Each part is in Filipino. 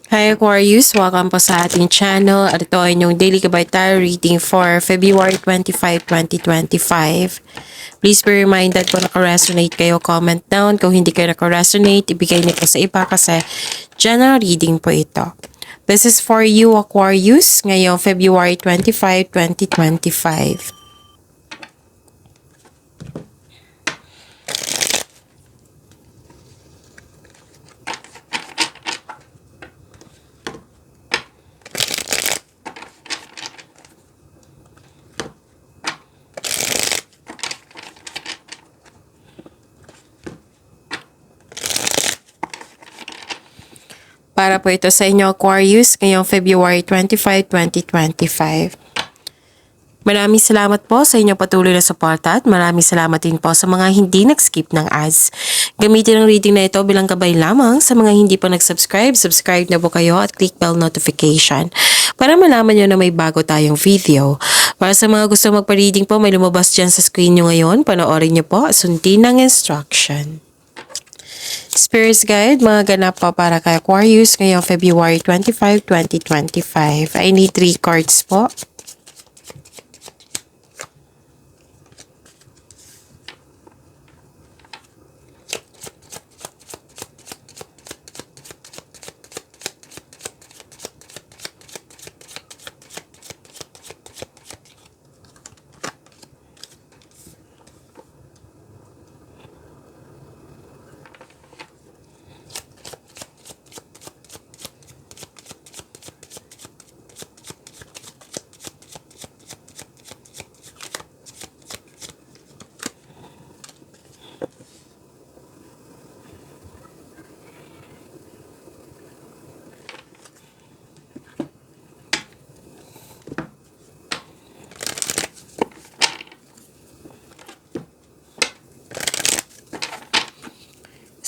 Hi Aquarius! Welcome po sa ating channel at ito ay inyong daily kabay-tarot reading for February 25, 2025. Please be reminded kung naka-resonate kayo, comment down. Kung hindi kayo naka-resonate, ibigay niyo po sa iba kasi general reading po ito. This is for you Aquarius ngayong February 25, 2025. Para po ito sa inyo Aquarius ngayong February 25, 2025. Maraming salamat po sa inyong patuloy na suporta at maraming salamat din po sa mga hindi nag-skip ng ads. Gamitin ang reading na ito bilang gabay lamang sa mga hindi pa nag-subscribe. Subscribe na po kayo at click bell notification para malaman nyo na may bago tayong video. Para sa mga gusto magpa-reading po, may lumabas dyan sa screen nyo ngayon. Panoorin nyo po at sundin ng instruction. Spirits Guide, mga ganap po para kay Aquarius ngayong February 25, 2025. I need 3 cards po.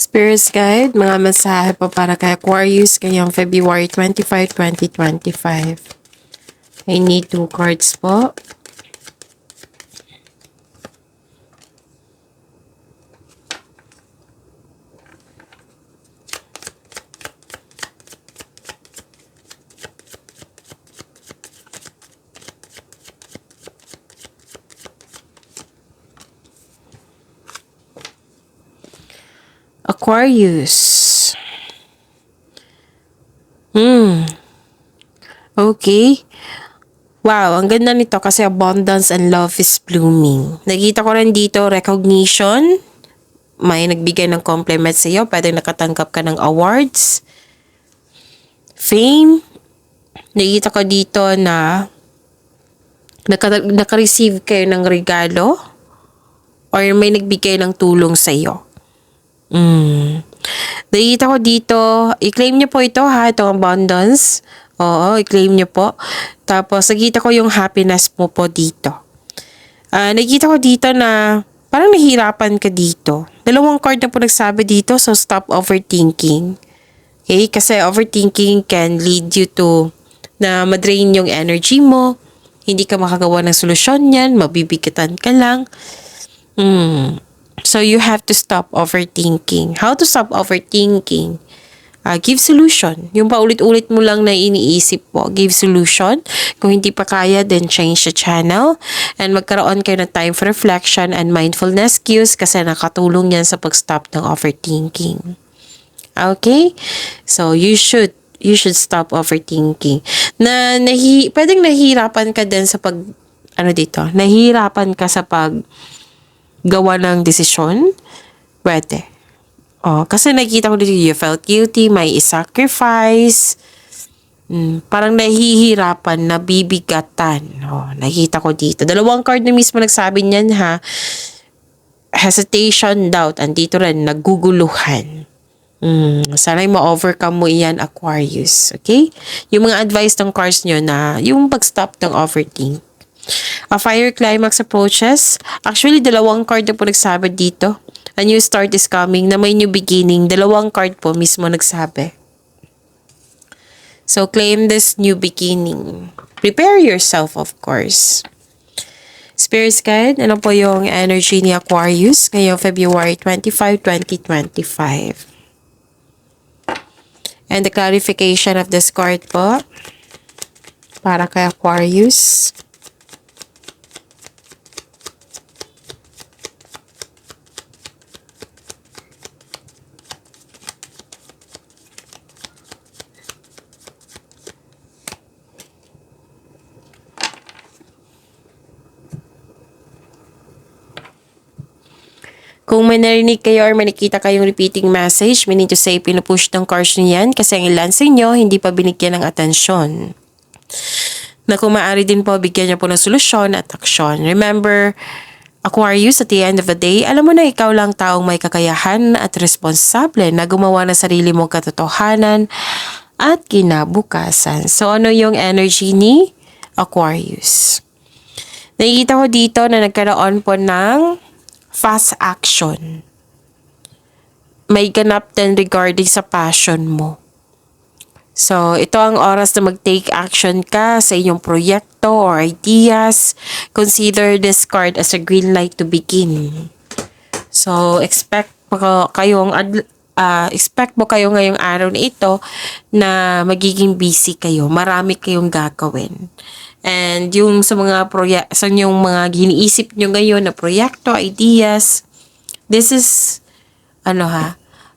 Spirits Guide, mga mensahe po para kay Aquarius ngayong February 25, 2025. I need 2 cards po. Aquarius. Okay. Wow, ang ganda nito kasi abundance and love is blooming. Nakita ko rin dito recognition. May nagbigay ng compliment sa iyo. Pwede nakatanggap ka ng awards. Fame. Nakita ko dito na naka-receive kayo ng regalo or may nagbigay ng tulong sa iyo. Nakikita ko dito, i-claim nyo po ito ha, itong abundance. Oo, i-claim nyo po. Tapos, nakikita ko yung happiness mo po dito. Nakikita ko dito na parang nahihirapan ka dito. 2 card na po nagsabi dito, so stop overthinking. Okay, kasi overthinking can lead you to na madrain yung energy mo. Hindi ka makagawa ng solusyon yan, mabibigatan ka lang. So, you have to stop overthinking. How to stop overthinking? Give solution. Yung paulit-ulit mo lang na iniisip po, give solution. Kung hindi pa kaya, then change the channel. And magkaroon kayo ng time for reflection and mindfulness cues kasi nakatulong yan sa pag-stop ng overthinking. Okay? So, you should stop overthinking. Pwedeng nahihirapan ka din sa nahihirapan ka sa gawa ng desisyon, pwede. Kasi nakikita ko dito, you felt guilty, may sacrifice, parang nahihirapan, nabibigatan. Nakikita ko dito. 2 card na mismo nagsabi niyan ha. Hesitation, doubt, andito rin, naguguluhan. Sana'y ma-overcome mo iyan, Aquarius. Okay? Yung mga advice ng cards nyo na yung pag-stop ng overthink. A fire climax approaches. Actually, 2 card na po nagsabi dito. A new start is coming na may new beginning. 2 card po mismo nagsabi. So, claim this new beginning. Prepare yourself, of course. Spirits Guide, ano po yung energy ni Aquarius ngayong February 25, 2025? And the clarification of this card po, para kay Aquarius. Kung may narinig kayo or may nakita kayong repeating message, meaning to say, pinupush ng cards nyo yan kasi ang ilan sa inyo hindi pa binigyan ng atensyon. Na kung maaari din po, bigyan nyo po ng solusyon at aksyon. Remember, Aquarius, at the end of the day, alam mo na ikaw lang taong may kakayahan at responsable na gumawa ng sarili mong katotohanan at kinabukasan. So, ano yung energy ni Aquarius? Nakikita ko dito na nagkaroon po ng fast action. May ganap din regarding sa passion mo. So, ito ang oras na mag-take action ka sa inyong proyekto or ideas. Consider this card as a green light to begin. So, expect mo kayo ngayong araw na ito na magiging busy kayo. Marami kayong gagawin. And yung sa mga mga giniisip nyo ngayon na proyekto, ideas, this is,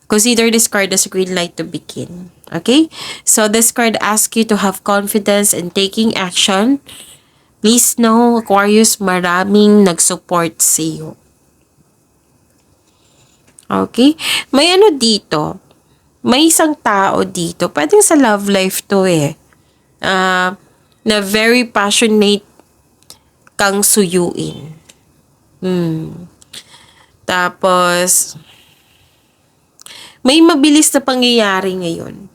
consider this card as a green light to begin. Okay? So, this card asks you to have confidence in taking action. Please know, Aquarius, maraming nag-support sa iyo. Okay? May dito. May isang tao dito. Pwedeng sa love life to na very passionate kang suyuin. Tapos, may mabilis na pangyayari ngayon.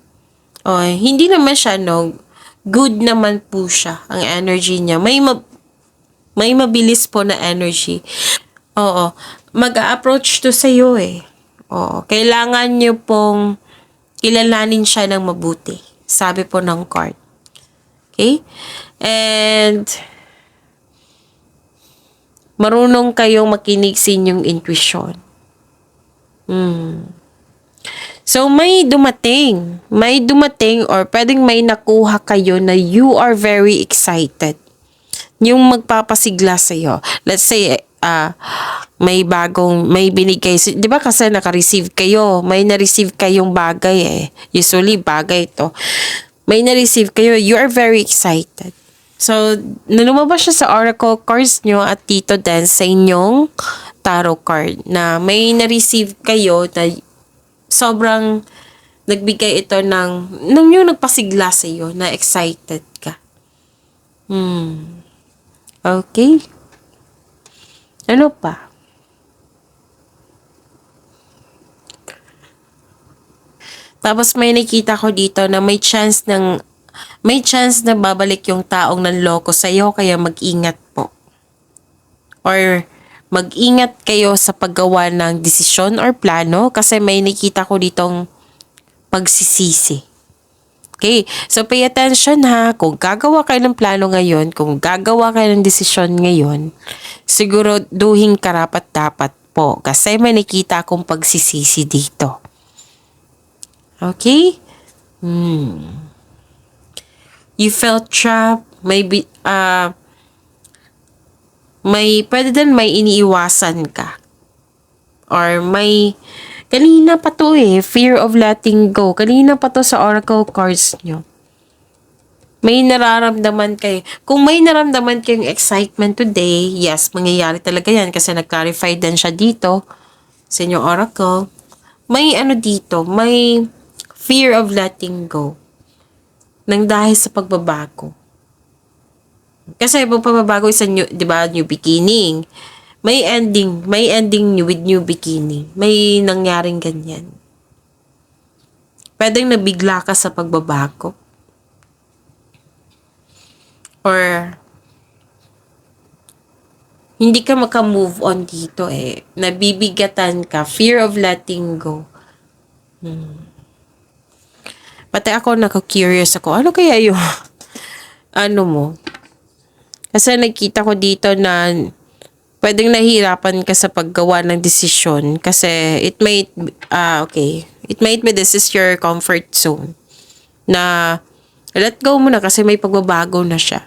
Hindi naman siya, good naman po siya, ang energy niya. May mabilis po na energy. Oo, mag-a-approach to sa'yo Oo, kailangan niyo pong kilalanin siya ng mabuti. Sabi po ng card. Okay? And marunong kayong makinig sa inyong intuition. So, may dumating or pwedeng may nakuha kayo na you are very excited. Yung magpapasigla sa'yo. Let's say, may binigay, di ba kasi naka-receive kayo, may na-receive kayong bagay Usually, bagay to. May na-receive kayo, you are very excited. So, lumabas siya sa oracle cards nyo at dito din sa inyong tarot card na may na-receive kayo na sobrang nagbigay ito ng yung nagpasigla sa iyo na excited ka. Okay. Ano pa? Tapos may nakita ko dito na may chance na babalik yung taong nanloko sa iyo, kaya mag-ingat po. Or mag-ingat kayo sa paggawa ng desisyon or plano kasi may nakita ko ditong pagsisisi. Okay, so pay attention ha, kung gagawa kayo ng plano ngayon, kung gagawa kayo ng desisyon ngayon, siguraduhin karapat-dapat po kasi may nakita akong pagsisisi dito. Okay? You felt trapped, maybe, pwede din may iniiwasan ka. Or kanina pa to fear of letting go. Kanina pa to sa oracle cards nyo. May nararamdaman kayo. Kung may nararamdaman kayong excitement today, yes, mangyayari talaga yan kasi nag-clarify din siya dito sa inyong oracle. May dito, may fear of letting go. Nang dahil sa pagbabago. Kasi pag pagbabago is new beginning. May ending with new beginning. May nangyaring ganyan. Pwedeng nabigla ka sa pagbabago. Or hindi ka maka-move on dito nabibigatan ka. Fear of letting go. Pati ako naka-curious ako. Ano kaya yung mo? Kasi nakita ko dito na pwedeng nahihirapan ka sa paggawa ng desisyon kasi it might be this is your comfort zone. na let go mo na kasi may pagbabago na siya.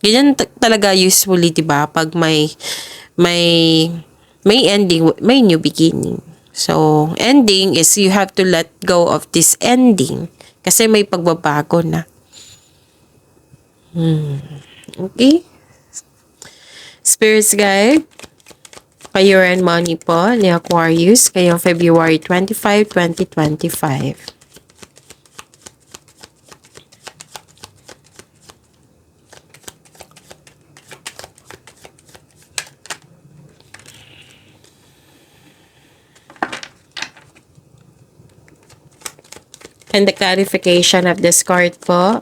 Ganyan talaga usually, 'di ba? Pag may ending, may new beginning. So, ending is you have to let go of this ending kasi may pagbabago na. Okay? Spirits guide, career and money po ni Aquarius ngayong February 25, 2025. And the clarification of this card po.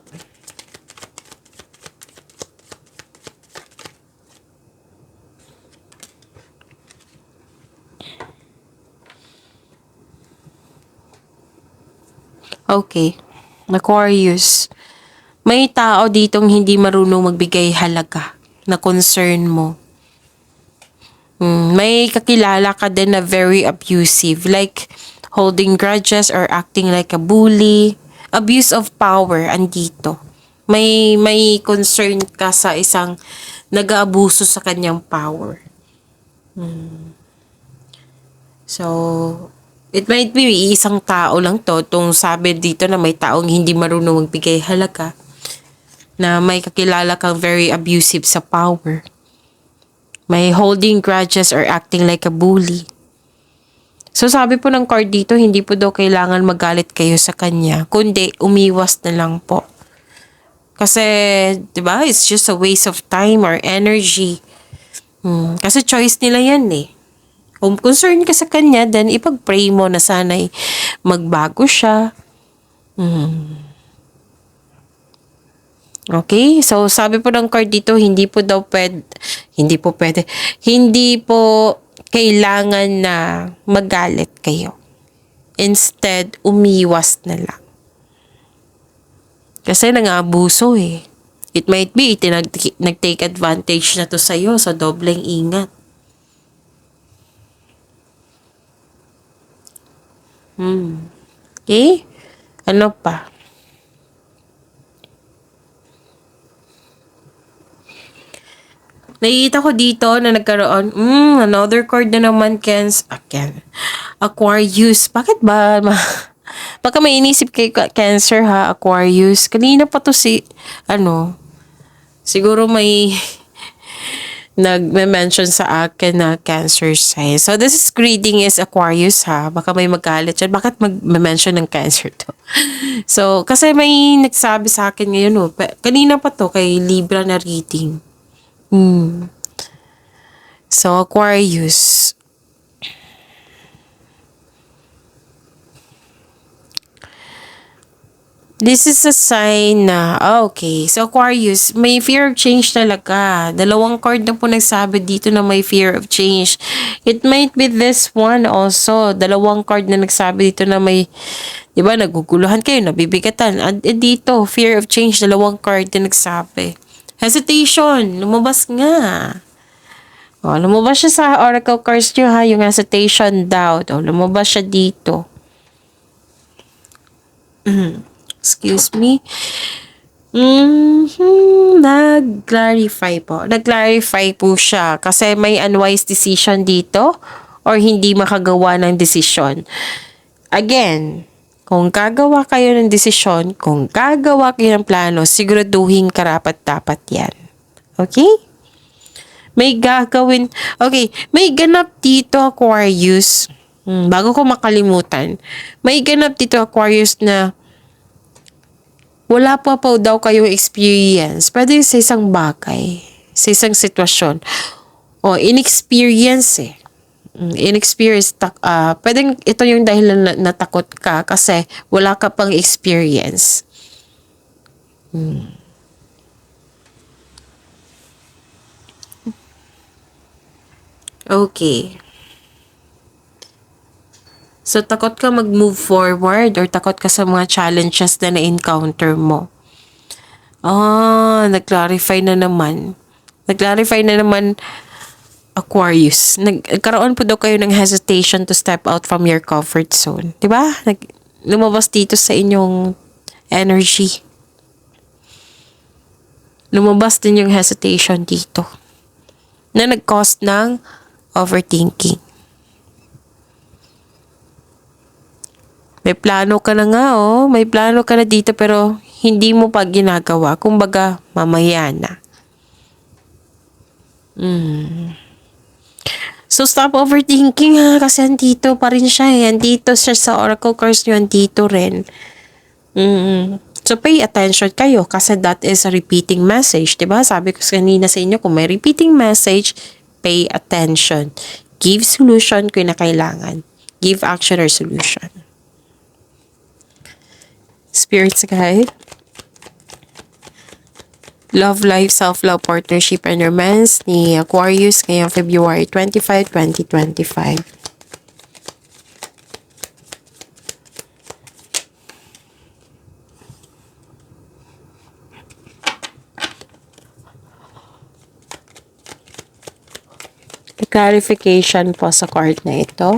Okay. Aquarius. May tao ditong hindi marunong magbigay halaga na concern mo. May kakilala ka din na very abusive. Like, holding grudges or acting like a bully. Abuse of power, andito. May concern ka sa isang nag-aabuso sa kanyang power. So, it might be isang tao lang to. Itong sabi dito na may taong hindi marunong magbigay halaga. Na may kakilala kang very abusive sa power. May holding grudges or acting like a bully. So sabi po ng card dito, hindi po daw kailangan magalit kayo sa kanya. Kundi umiwas na lang po. Kasi, di ba, it's just a waste of time or energy. Kasi choice nila yan eh. Kung concern ka sa kanya, then ipag-pray mo na sana'y magbago siya. Okay? So, sabi po ng card dito, hindi po kailangan na magalit kayo. Instead, umiwas na lang. Kasi nang-aabuso eh. It might be, nag-take advantage na to sa'yo, so dobleng ingat. Okay? Ano pa? Nakikita ko dito na nagkaroon, another card na naman, Aquarius. Bakit ba? Baka may inisip kay Cancer ha, Aquarius. Kanina pa to siguro may nag-mention sa akin na Cancer sign. So, this is reading is Aquarius ha. Baka may magalit dyan. Bakit mag-mention ng Cancer to? So, kasi may nagsabi sa akin ngayon, kanina pa to kay Libra na reading. So, Aquarius. This is a sign na, okay. So, Aquarius, may fear of change talaga. Dalawang card na po nagsabi dito na may fear of change. It might be this one also. Dalawang card na nagsabi dito na may, di ba, naguguluhan kayo, nabibigatan. At dito, fear of change, dalawang card na nagsabi. Hesitation, lumabas nga. Lumabas siya sa oracle cards nyo ha, yung hesitation, doubt. Lumabas siya dito. Excuse me. Nag-clarify po. Nag-clarify po siya kasi may unwise decision dito or hindi makagawa ng desisyon. Again, kung gagawa kayo ng desisyon, kung gagawa kayo ng plano, siguraduhin karapat-dapat yan. Okay? May gagawin. Okay, may ganap dito, Aquarius. Bago ko makalimutan. May ganap dito, Aquarius, na wala pa daw kayong experience. Pwede sa isang bagay, sa isang sitwasyon. O, inexperience eh. Inexperience. Pwedeng ito yung dahilan na natakot ka kasi wala ka pang experience. Okay. So, takot ka mag-move forward or takot ka sa mga challenges na na-encounter mo. Nag-clarify na naman. Nag-clarify na naman, Aquarius. Nagkaroon po daw kayo ng hesitation to step out from your comfort zone. Diba? Lumabas dito sa inyong energy. Lumabas din yung hesitation dito na nag-cause ng overthinking. May plano ka na nga, oh. May plano ka na dito pero hindi mo pa ginagawa. Kumbaga, mamaya na. So, stop overthinking ha. Kasi andito pa rin siya eh. Andito siya sa oracle cards nyo. Andito rin. So, pay attention kayo. Kasi that is a repeating message. Diba? Sabi ko kanina sa inyo, kung may repeating message, pay attention. Give solution kung na kailangan. Give action or solution. Spirits guide. Love life, self-love, partnership, and romance ni Aquarius ngayong February 25, 2025. Clarification po sa card na ito.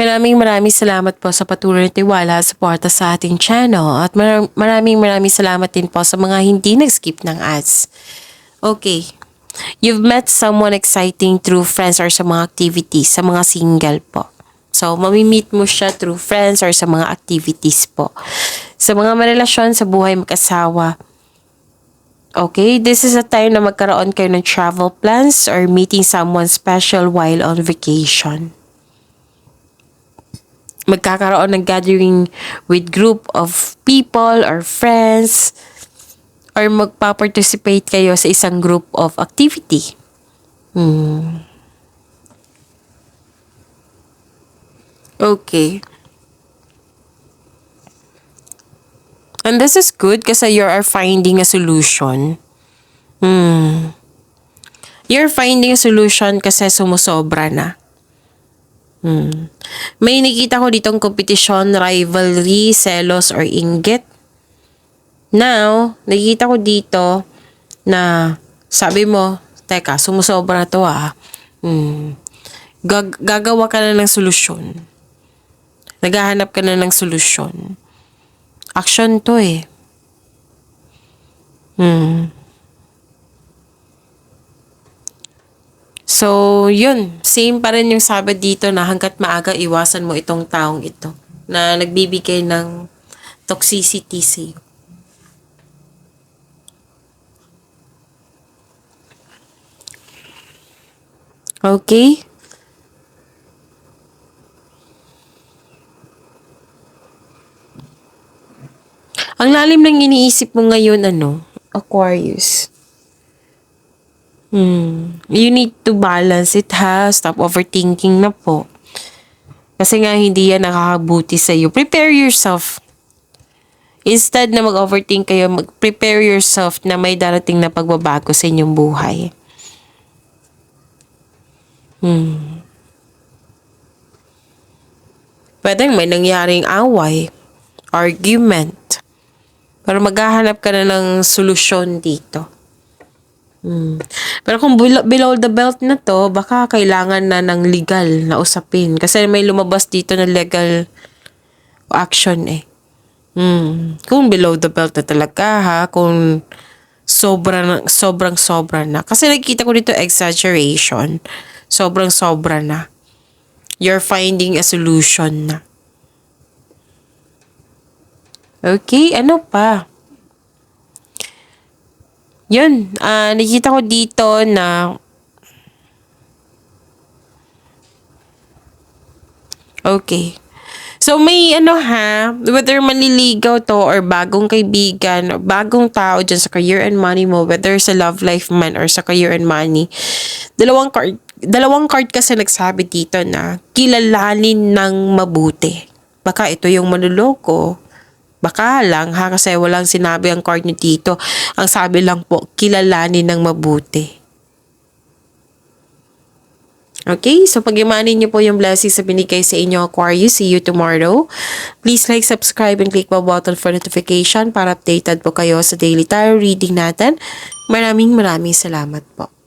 Maraming salamat po sa patuloy na tiwala at suporta sa ating channel. At maraming salamat din po sa mga hindi nag-skip ng ads. Okay. You've met someone exciting through friends or sa mga activities, sa mga single po. So, mamimit mo siya through friends or sa mga activities po. Sa mga marelasyon sa buhay mag-asawa. Okay, this is a time na magkaroon kayo ng travel plans or meeting someone special while on vacation. Magkakaroon ng gathering with group of people or friends or magpa-participate kayo sa isang group of activity. Okay. And this is good kasi you are finding a solution. You're finding a solution kasi sumusobra na. May nakita ko ditong competition, rivalry, selos, or inggit. Now, nakita ko dito na sabi mo, teka, sumusobra na to ah. Gagawa ka na ng solusyon. Naghahanap ka na ng solusyon. Action to eh. So, yun. Same pa rin yung sabi dito na hanggat maaga iwasan mo itong taong ito na nagbibigay ng toxicity sa'yo. Okay? Ang lalim ng iniisip mo ngayon, Aquarius. You need to balance it ha. Stop overthinking na po. Kasi nga hindi yan nakakabuti sa iyo. Prepare yourself. Instead na mag-overthink kayo, prepare yourself na may darating na pagbabago sa inyong buhay. Pwedeng may nangyaring away, argument. Pero maghahanap ka na ng solusyon dito. Pero kung below the belt na to, baka kailangan na ng legal na usapin. Kasi may lumabas dito na legal action eh. Kung below the belt na talaga ha, kung sobrang sobra na. Kasi nakikita ko dito exaggeration. Sobrang sobra na. You're finding a solution na. Okay, ano pa? Yun, nakikita ko dito na okay. So may whether manliligaw to or bagong kaibigan or bagong tao dyan sa career and money mo, whether sa love life man or sa career and money, dalawang card kasi nagsabi dito na kilalanin ng mabuti. Baka ito yung manluloko. Baka lang ha, kasi walang sinabi ang card nyo dito. Ang sabi lang po, kilalanin ng mabuti. Okay, so pag-imanin niyo po yung blessings na binigay sa inyo, Aquarius. See you tomorrow. Please like, subscribe, and click the button for notification para updated po kayo sa daily tarot reading natin. Maraming salamat po.